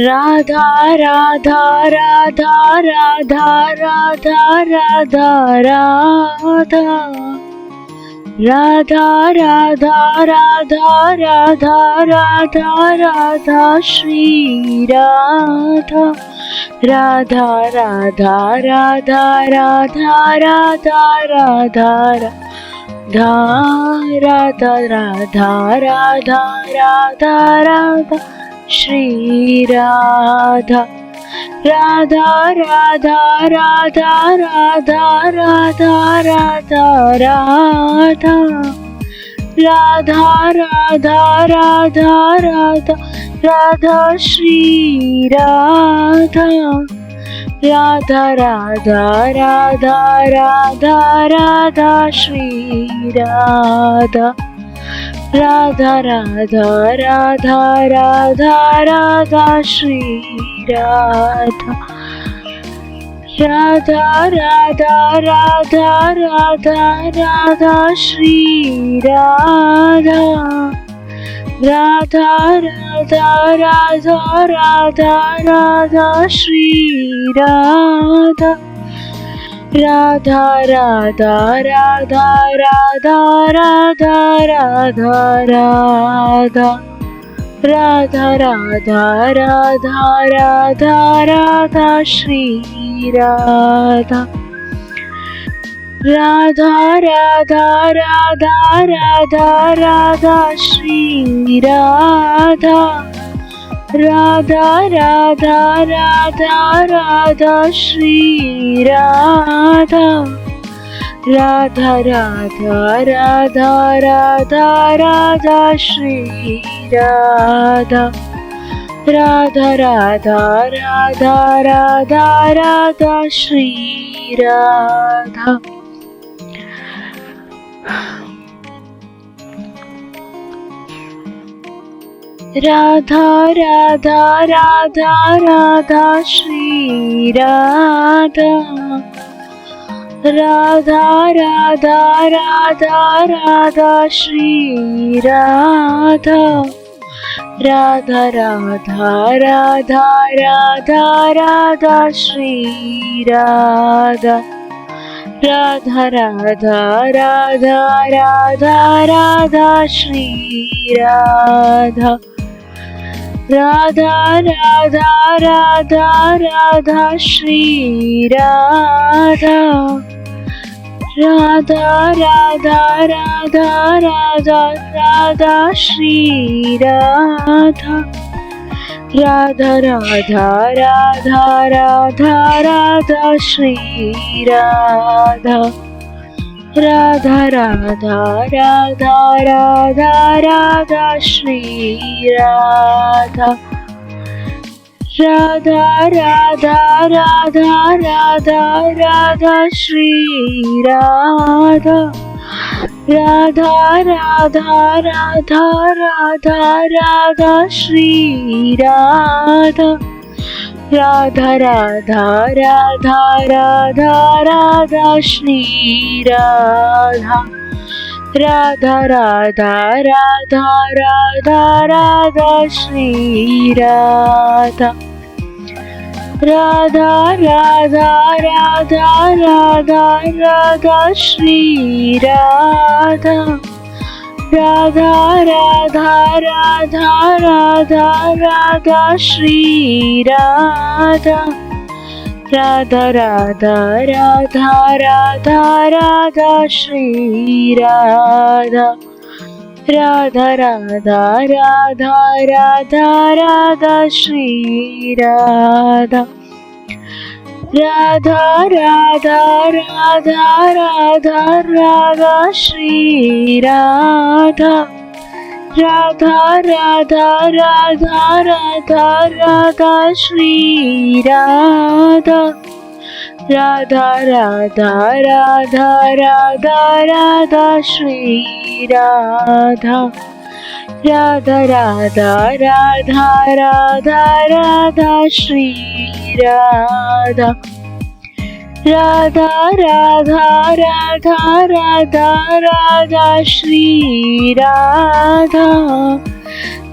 Radha Radha Radha Radha Radha Radha Radha Radha Radha Radha Radha Radha Radha Shri Radha Radha Radha Radha Radha Radha Radha Radha Radha Radha Radha Radha Shri Radha Radha Radha Radha Radha Radha Radha Radha Radha Radha Radha Radha Radha Shri Radha Radha Radha Radha Radha Radha Shri Radha Radha Radha Radha Radha Radha Shri Radha Radha Radha Radha Radha Radha Shri Radha Radha Radha Radha Radha Radha Shri Radha Radha Radha Radha Radha Radha Radha Radha Radha Radha Radha Radha Radha Shri Radha Radha Radha Radha Radha Radha Shri Radha Radha Radha Radha Radha Shri Radha Radha Radha Radha Radha Radha Shri Radha Radha Radha Radha Radha Radha Shri Radha Radha Radha Radha Radha Shri Radha Radha Radha Radha Radha Shri Radha Radha Radha Radha Radha Radha Shri Radha Radha Radha Radha Radha Radha Shri Radha Radha Radha Radha Radha Shri Radha Radha Radha Radha Radha Radha Shri Radha Radha Radha Radha Radha Radha Shri Radha Radha Radha Radha Radha Radha Shri Radha Radha Radha Radha Radha Radha Shri Radha Radha Radha Radha Radha Radha Shri Radha Radha Radha Radha Radha Radha Shri Radha Radha Radha Radha Radha Radha Shri Radha Radha Radha Radha Radha Radha Shri Radha Radha Radha Radha Radha Radha Shri Radha Radha Radha Radha Radha Radha Shri Radha Radha Radha Radha Radha Radha Shri Radha Radha Radha Radha Radha Radha Shri Radha Radha Radha Radha Radha Radha Shri Radha Radha Radha Radha Radha Radha Shri Radha Radha Radha Radha Radha Radha Shri Radha Radha Radha Radha Radha Radha Shri Radha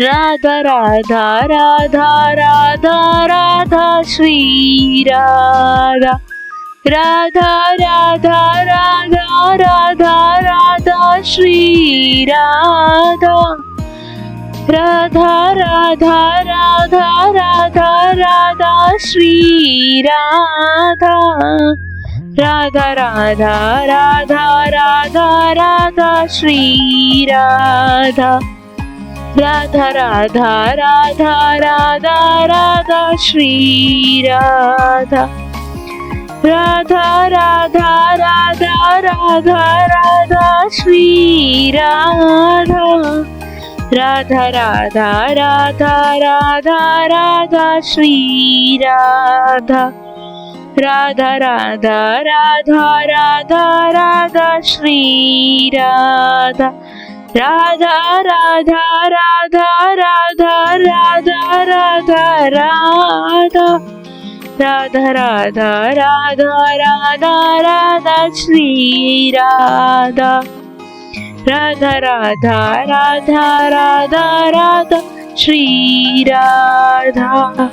Radha Radha Radha Radha Radha Shri Radha Radha Radha Radha Radha Radha Shri Radha Radha Radha Radha Radha Radha Shri Radha Radha Radha Radha Radha Radha Shri Radha Radha Radha Radha Radha Radha Shri Radha Radha Radha Radha Radha Radha Shri Radha Radha Radha Radha Radha Radha Shri Radha Radha Radha Radha Radha Radha Shri Radha Radha Radha Radha Radha Radha Radha Radha Radha Radha Radha Radha Radha Shri Radha Radha Radha Radha Radha Radha Shri Radha.